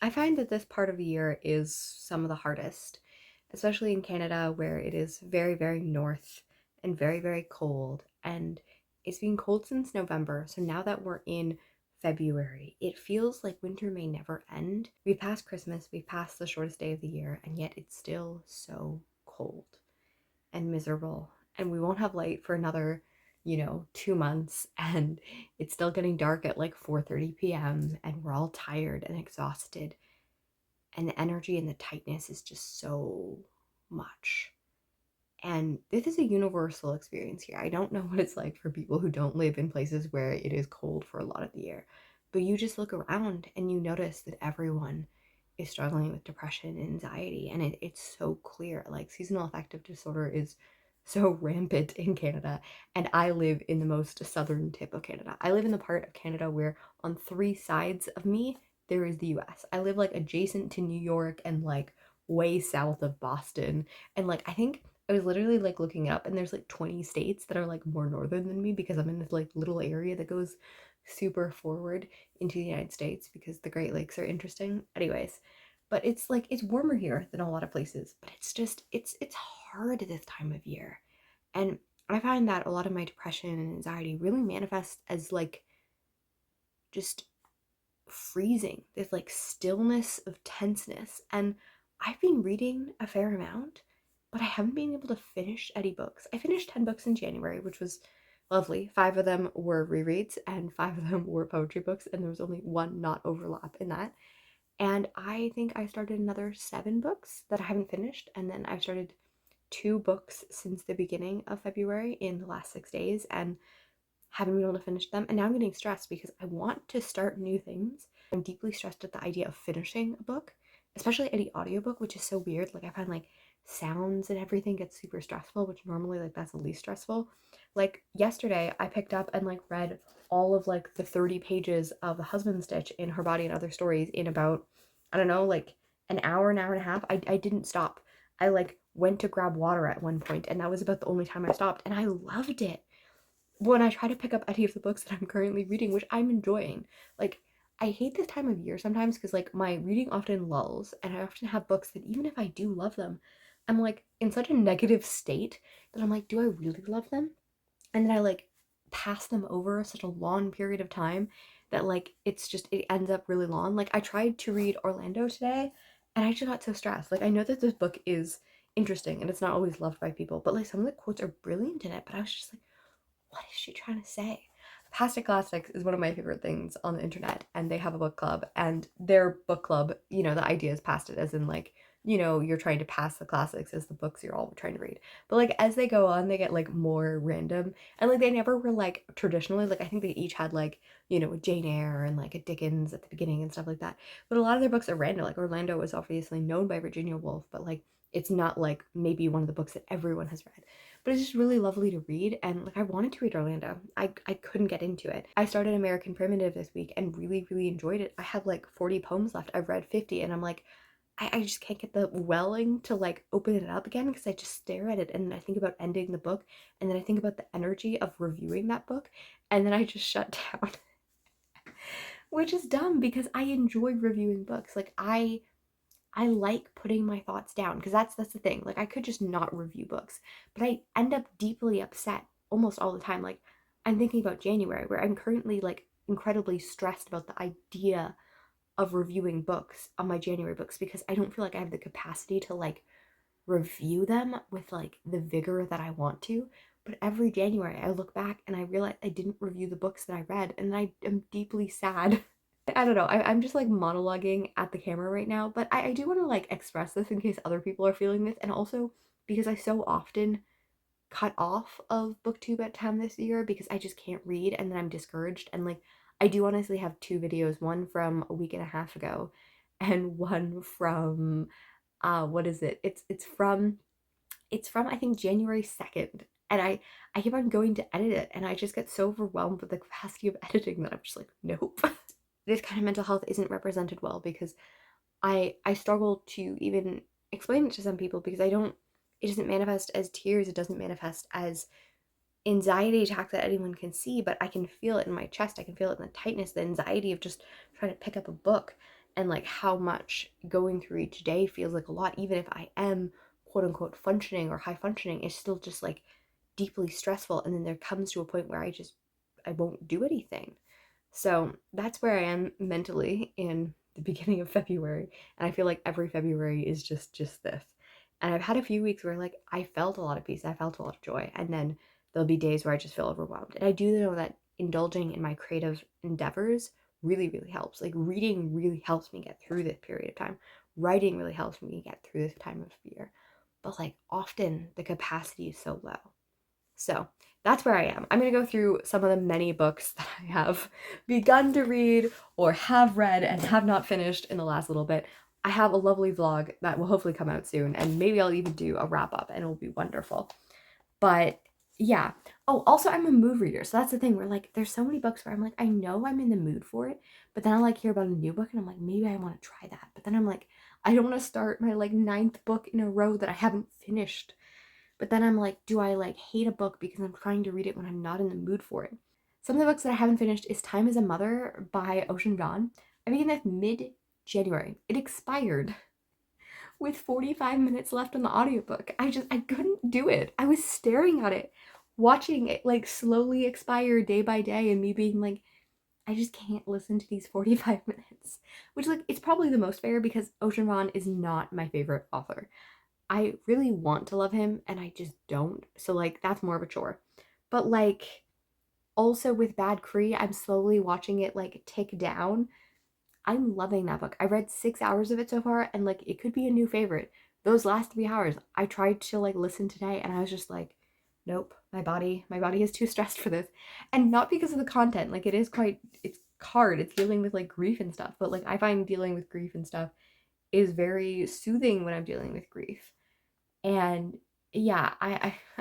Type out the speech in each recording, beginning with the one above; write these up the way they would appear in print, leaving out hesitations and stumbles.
I find that this part of the year is some of the hardest, especially in Canada where it is very, very north and very, very cold. And it's been cold since November. So now that we're in February, it feels like winter may never end. We passed Christmas, we passed the shortest day of the year, and yet it's still so cold and miserable. And we won't have light for another, 2 months. And it's still getting dark at like 4:30 p.m. And we're all tired and exhausted. And the energy and the tightness is just so much. And this is a universal experience here. I don't know what it's like for people who don't live in places where it is cold for a lot of the year. But you just look around and you notice that everyone is struggling with depression and anxiety. And it's so clear. Like seasonal affective disorder is so rampant in Canada. And I live in the most southern tip of Canada. I live in the part of Canada where on three sides of me, there is the US. I live like adjacent to New York and like way south of Boston. And like, I think I was literally like looking up and there's like 20 states that are like more northern than me because I'm in this like little area that goes super forward into the United States because the Great Lakes are interesting. Anyways, but it's like it's warmer here than a lot of places, but it's just it's hard this time of year. And I find that a lot of my depression and anxiety really manifests as like just freezing, this like stillness of tenseness. And I've been reading a fair amount, but I haven't been able to finish any books. I finished 10 books in January, which was lovely. Five of them were rereads, and five of them were poetry books, and there was only one not overlap in that. And I think I started another seven books that I haven't finished, and then I've started two books since the beginning of February in the last 6 days, and haven't been able to finish them. And now I'm getting stressed because I want to start new things. I'm deeply stressed at the idea of finishing a book, especially any audiobook, which is so weird. Like I find like sounds and everything gets super stressful, which normally like that's the least stressful. Like yesterday I picked up and like read all of like the 30 pages of The Husband Stitch in Her Body and Other Stories in about, I don't know, like an hour and a half. I didn't stop. I like went to grab water at one point and that was about the only time I stopped and I loved it when I try to pick up any of the books that I'm currently reading, which I'm enjoying. Like, I hate this time of year sometimes because, like, my reading often lulls, and I often have books that even if I do love them, I'm like in such a negative state that I'm like, do I really love them? And then I like pass them over such a long period of time that like it's just it ends up really long. Like I tried to read Orlando today and I just got so stressed. Like I know that this book is interesting and it's not always loved by people, but like some of the quotes are brilliant in it, but I was just like, what is she trying to say? Pasta Classics is one of my favorite things on the internet, and they have a book club, and their book club, the idea is past it as in like, you're trying to pass the classics as the books you're all trying to read. But like as they go on, they get like more random, and like they never were like traditionally, like I think they each had like, a Jane Eyre and like a Dickens at the beginning and stuff like that. But a lot of their books are random. Like Orlando was obviously known by Virginia Woolf, but like it's not like maybe one of the books that everyone has read, but it's just really lovely to read. And like I wanted to read Orlando. I couldn't get into it. I started American Primitive this week and really, really enjoyed it. I have like 40 poems left. I've read 50 and I'm like, I just can't get the welling to like open it up again because I just stare at it and I think about ending the book and then I think about the energy of reviewing that book and then I just shut down. Which is dumb because I enjoy reviewing books. Like I like putting my thoughts down because that's the thing. Like I could just not review books, but I end up deeply upset almost all the time. Like I'm thinking about January where I'm currently like incredibly stressed about the idea of reviewing books on my January books because I don't feel like I have the capacity to like review them with like the vigor that I want to. But every January I look back and I realize I didn't review the books that I read and I am deeply sad. I don't know. I'm just like monologuing at the camera right now, but I do want to like express this in case other people are feeling this, and also because I so often cut off of booktube at time this year because I just can't read and then I'm discouraged. And like I do honestly have two videos, one from a week and a half ago and one from what is it? It's from I think January 2nd. And I keep on going to edit it and I just get so overwhelmed with the capacity of editing that I'm just like, nope. This kind of mental health isn't represented well because I struggle to even explain it to some people because I don't it doesn't manifest as tears, it doesn't manifest as anxiety attack that anyone can see, but I can feel it in my chest. I can feel it in the tightness, the anxiety of just trying to pick up a book. and like how much going through each day feels like a lot, even if I am quote unquote functioning or high functioning, it's still just like deeply stressful. And then there comes to a point where I won't do anything. So that's where I am mentally in the beginning of February. And I feel like every February is just this. And I've had a few weeks where like I felt a lot of peace, I felt a lot of joy, and then there'll be days where I just feel overwhelmed. And I do know that indulging in my creative endeavors really, really helps. Like reading really helps me get through this period of time. Writing really helps me get through this time of year. But like often the capacity is so low. So that's where I am. I'm going to go through some of the many books that I have begun to read or have read and have not finished in the last little bit. I have a lovely vlog that will hopefully come out soon, and maybe I'll even do a wrap up and it'll be wonderful. But yeah. Oh, also I'm a mood reader. So that's the thing where like there's so many books where I'm like, I know I'm in the mood for it, but then I like hear about a new book and I'm like, maybe I want to try that. But then I'm like, I don't want to start my like ninth book in a row that I haven't finished. But then I'm like, do I like hate a book because I'm trying to read it when I'm not in the mood for it? Some of the books that I haven't finished is Time as a Mother by Ocean Vuong. I began that mid-January. It expired with 45 minutes left on the audiobook. I couldn't do it. I was staring at it, watching it like slowly expire day by day, and me being like, I just can't listen to these 45 minutes. Which like it's probably the most fair because Ocean Vuong is not my favorite author. I really want to love him and I just don't. So like that's more of a chore. But like also with Bad Cree, I'm slowly watching it like tick down. I'm loving that book. I read 6 hours of it so far and like it could be a new favorite. Those last 3 hours, I tried to like listen today and I was just like, nope, my body is too stressed for this. And not because of the content. Like it is quite it's hard. It's dealing with like grief and stuff. But like I find dealing with grief and stuff is very soothing when I'm dealing with grief. And yeah,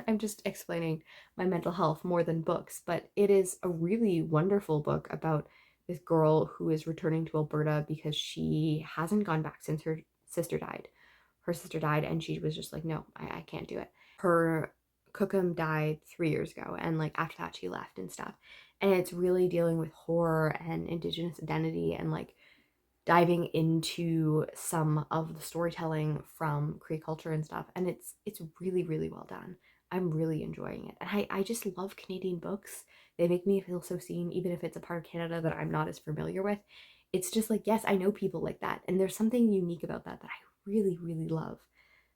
I'm just explaining my mental health more than books, but it is a really wonderful book about this girl who is returning to Alberta because she hasn't gone back since her sister died. Her sister died and she was just like, no, I can't do it. Her cookum died 3 years ago, and like after that she left and stuff. And it's really dealing with horror and indigenous identity and like diving into some of the storytelling from Cree culture and stuff, and it's really really well done. I'm really enjoying it, and I just love Canadian books. They make me feel so seen, even if it's a part of Canada that I'm not as familiar with. It's just like, yes, I know people like that, and there's something unique about that that I really really love.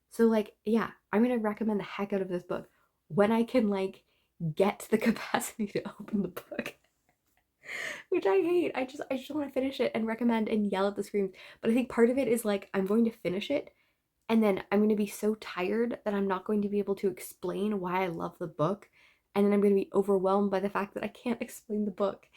So like yeah, I'm gonna recommend the heck out of this book when I can like get the capacity to open the book. Which I hate. I just want to finish it and recommend and yell at the screen. But I think part of it is like I'm going to finish it and then I'm going to be so tired that I'm not going to be able to explain why I love the book, and then I'm going to be overwhelmed by the fact that I can't explain the book.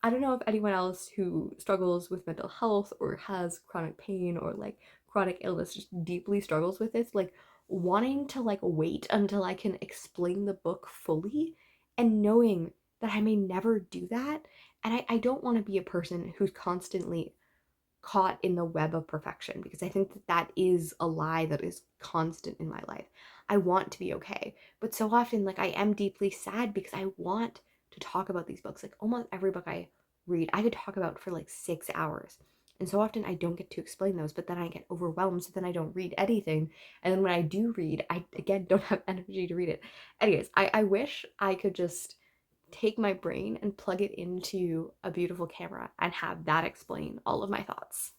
I don't know if anyone else who struggles with mental health or has chronic pain or like chronic illness just deeply struggles with this, like wanting to like wait until I can explain the book fully and knowing that I may never do that. And I don't want to be a person who's constantly caught in the web of perfection, because I think that that is a lie that is constant in my life. I want to be okay, but so often like I am deeply sad because I want to talk about these books. Like almost every book I read, I could talk about for like 6 hours. And so often I don't get to explain those, but then I get overwhelmed, so then I don't read anything. And then when I do read, I again don't have energy to read it. Anyways, I wish I could just take my brain and plug it into a beautiful camera and have that explain all of my thoughts.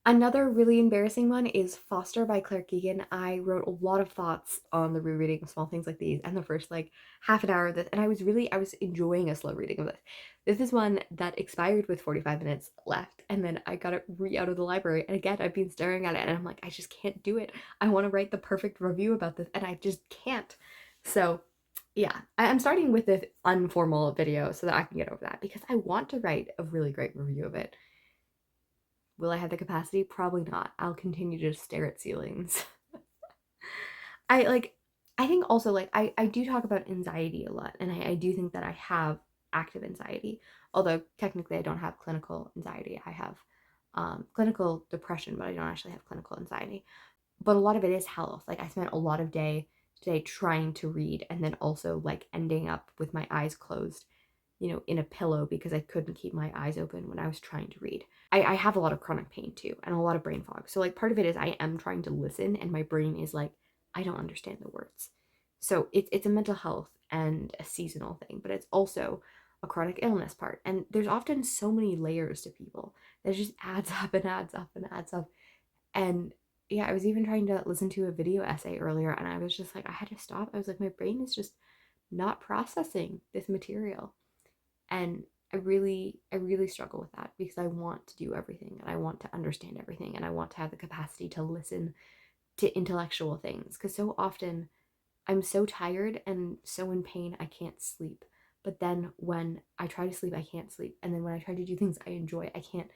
Another really embarrassing one is Foster by Claire Keegan. I wrote a lot of thoughts on the rereading of Small Things Like These and the first like half an hour of this, and I was enjoying a slow reading of this. This is one that expired with 45 minutes left, and then I got it out of the library, and again I've been staring at it and I'm like, I just can't do it. I want to write the perfect review about this and I just can't. So yeah, I'm starting with this informal video so that I can get over that because I want to write a really great review of it. Will I have the capacity? Probably not. I'll continue to stare at ceilings. I like I think also like I do talk about anxiety a lot, and I do think that I have active anxiety. Although technically I don't have clinical anxiety. I have clinical depression, but I don't actually have clinical anxiety. But a lot of it is health. Like I spent a lot of day today trying to read and then also like ending up with my eyes closed, in a pillow because I couldn't keep my eyes open when I was trying to read. I have a lot of chronic pain too and a lot of brain fog. So like part of it is I am trying to listen and my brain is like, I don't understand the words. So it's a mental health and a seasonal thing, but it's also a chronic illness part. And there's often so many layers to people that it just adds up and adds up and adds up. And yeah, I was even trying to listen to a video essay earlier and I was just like, I had to stop. I was like, my brain is just not processing this material. And I really struggle with that because I want to do everything and I want to understand everything and I want to have the capacity to listen to intellectual things because so often I'm so tired and so in pain I can't sleep. But then when I try to sleep, I can't sleep. And then when I try to do things I enjoy, I can't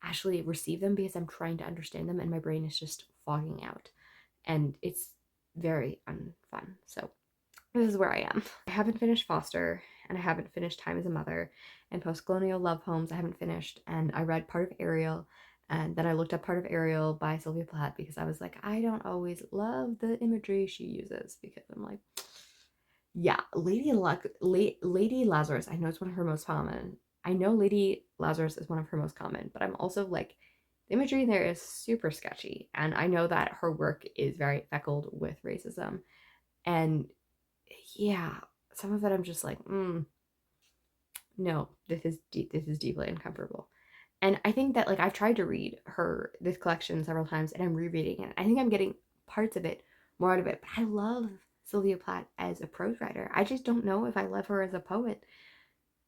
actually receive them because I'm trying to understand them and my brain is just fogging out. And it's very unfun. So this is where I am. I haven't finished Foster and I haven't finished Time as a Mother and Post-Colonial Love Poems I haven't finished, and I read part of Ariel and then I looked up part of Ariel by Sylvia Plath because I was like, I don't always love the imagery she uses because I'm like, yeah, Lady Lazarus, I know it's one of her most common. I know Lady Lazarus is one of her most common, but I'm also like, the imagery there is super sketchy. And I know that her work is very feckled with racism. And yeah, some of it I'm just like, no, this is deeply uncomfortable. And I think that like I've tried to read this collection several times and I'm rereading it. I think I'm getting parts of it more out of it. But I love Sylvia Plath as a prose writer. I just don't know if I love her as a poet,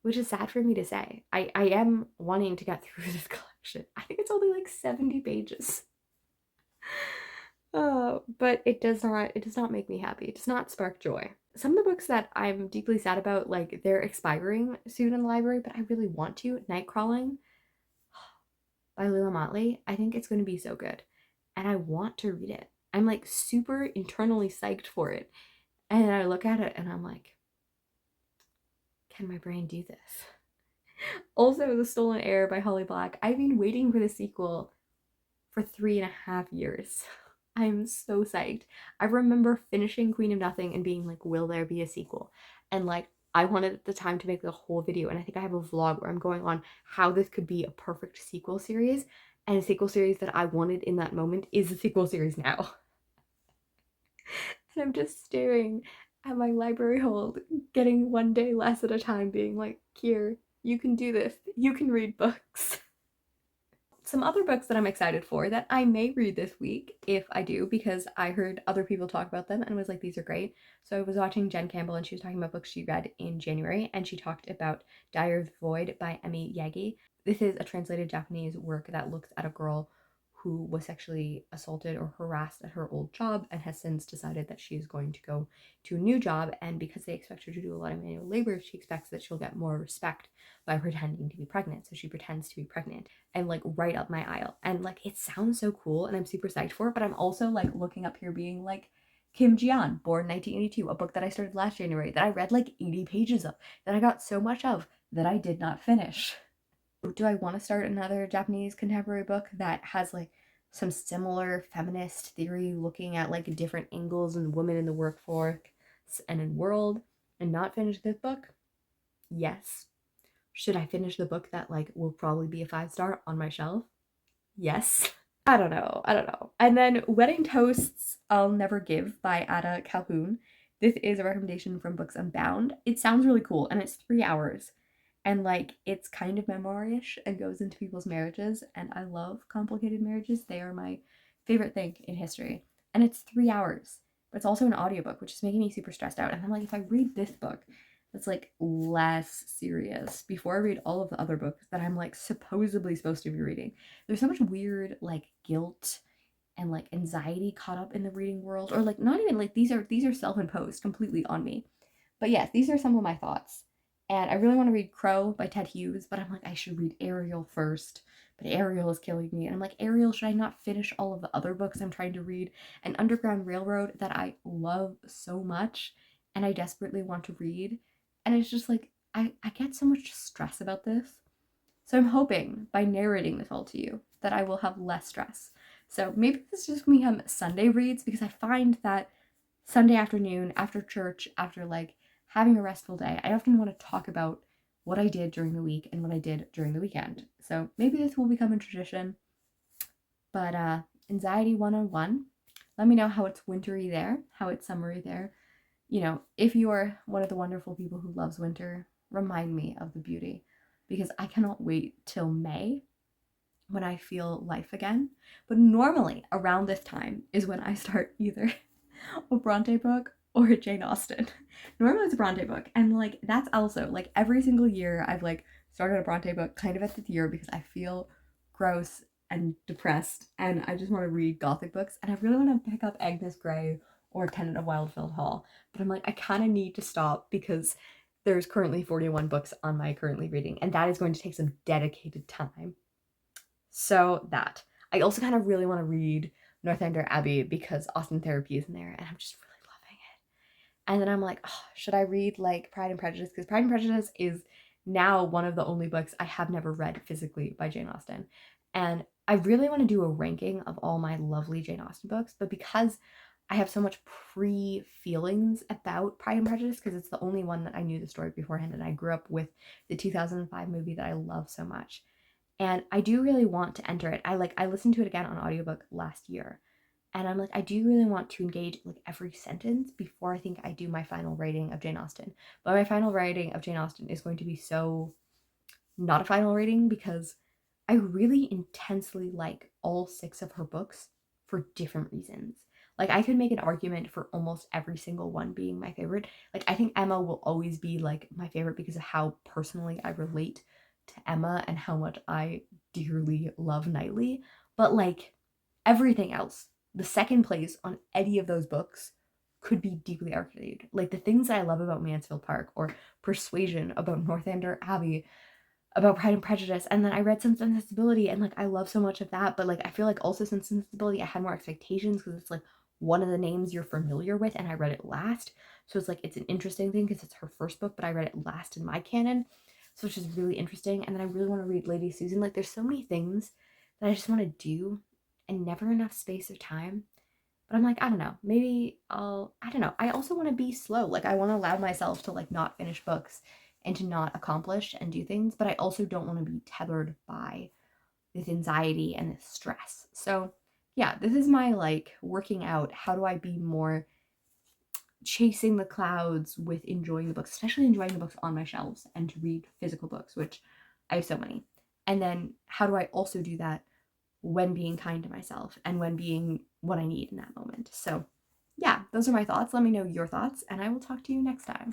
which is sad for me to say. I am wanting to get through this collection. I think it's only like 70 pages. But it does not make me happy. It does not spark joy. Some of the books that I'm deeply sad about, like they're expiring soon in the library, but I really want to. Nightcrawling by Lila Motley. I think it's going to be so good. And I want to read it. I'm like super internally psyched for it. And I look at it and I'm like, can my brain do this? Also, The Stolen Heir by Holly Black. I've been waiting for the sequel for 3.5 years. I'm so psyched. I remember finishing Queen of Nothing and being like, will there be a sequel? And like, I wanted at the time to make the whole video, and I think I have a vlog where I'm going on how this could be a perfect sequel series. And a sequel series that I wanted in that moment is a sequel series now. And I'm just staring at my library hold, getting one day less at a time, being like, here, you can do this. You can read books. Some other books that I'm excited for that I may read this week if I do, because I heard other people talk about them and was like, these are great. So I was watching Jen Campbell and she was talking about books she read in January, and she talked about Diary of the Void by Emi Yagi. This is a translated Japanese work that looks at a girl who was sexually assaulted or harassed at her old job and has since decided that she is going to go to a new job, and because they expect her to do a lot of manual labor, she expects that she'll get more respect by pretending to be pregnant. So she pretends to be pregnant and like right up my aisle. And like it sounds so cool and I'm super psyched for it, but I'm also like looking up here being like, Kim Ji-yeon, born 1982, a book that I started last January that I read like 80 pages of, that I got so much of that I did not finish. Do I want to start another Japanese contemporary book that has like some similar feminist theory looking at like different angles and women in the workforce and in world, and not finish this book? Yes. Should I finish the book that like will probably be a 5-star on my shelf? Yes. I don't know. And then Wedding Toasts I'll Never Give by Ada Calhoun. This is a recommendation from Books Unbound. It sounds really cool and it's 3 hours. And like it's kind of memoir-ish and goes into people's marriages, and I love complicated marriages. They are my favorite thing in history. And it's 3 hours, but it's also an audiobook, which is making me super stressed out. And I'm like, if I read this book that's like less serious before I read all of the other books that I'm like supposedly supposed to be reading, there's so much weird like guilt and like anxiety caught up in the reading world, or like not even like these are self-imposed completely on me. But yes, these are some of my thoughts. And I really want to read Crow by Ted Hughes, but I'm like, I should read Ariel first. But Ariel is killing me. And I'm like, Ariel, should I not finish all of the other books I'm trying to read? And Underground Railroad that I love so much and I desperately want to read. And it's just like, I get so much stress about this. So I'm hoping by narrating this all to you that I will have less stress. So maybe this is just gonna become Sunday reads, because I find that Sunday afternoon, after church, after like having a restful day, I often want to talk about what I did during the week and what I did during the weekend. So maybe this will become a tradition. But anxiety 101, let me know how it's wintry there, how it's summery there. If you are one of the wonderful people who loves winter, remind me of the beauty, because I cannot wait till May when I feel life again. But normally around this time is when I start either a Bronte book or a Jane Austen. Normally it's a Bronte book, and like that's also like every single year I've like started a Bronte book kind of at the year because I feel gross and depressed and I just want to read gothic books, and I really want to pick up Agnes Grey or Tenant of Wildfield Hall. But I'm like, I kind of need to stop because there's currently 41 books on my currently reading, and that is going to take some dedicated time. So that. I also kind of really want to read Northanger Abbey because Austen Therapy is in there, and I'm just really loving it. And then I'm like, oh, should I read like Pride and Prejudice? Because Pride and Prejudice is now one of the only books I have never read physically by Jane Austen. And I really want to do a ranking of all my lovely Jane Austen books, but because I have so much pre-feelings about Pride and Prejudice, because it's the only one that I knew the story beforehand, and I grew up with the 2005 movie that I love so much. And I do really want to enter it. I listened to it again on audiobook last year. And I'm like, I do really want to engage like every sentence before I think I do my final rating of Jane Austen. But my final rating of Jane Austen is going to be so not a final rating because I really intensely like all 6 of her books for different reasons. Like I could make an argument for almost every single one being my favorite. Like I think Emma will always be like my favorite because of how personally I relate to Emma and how much I dearly love Knightley. But like everything else, the second place on any of those books could be deeply argued. Like the things that I love about Mansfield Park or Persuasion, about Northanger Abbey, about Pride and Prejudice, and then I read Sense and Sensibility, and like I love so much of that, but like I feel like also Sense and Sensibility I had more expectations because it's like one of the names you're familiar with, and I read it last, so it's like it's an interesting thing because it's her first book, but I read it last in my canon, so it's just really interesting. And then I really want to read Lady Susan. Like there's so many things that I just want to do, and never enough space or time. But I'm like, I don't know. Maybe I don't know. I also want to be slow. Like, I want to allow myself to, like, not finish books and to not accomplish and do things. But I also don't want to be tethered by this anxiety and this stress. So, yeah, this is my, like, working out. How do I be more chasing the clouds with enjoying the books, especially enjoying the books on my shelves and to read physical books, which I have so many. And then how do I also do that when being kind to myself and when being what I need in that moment? So, yeah, those are my thoughts. Let me know your thoughts, and I will talk to you next time.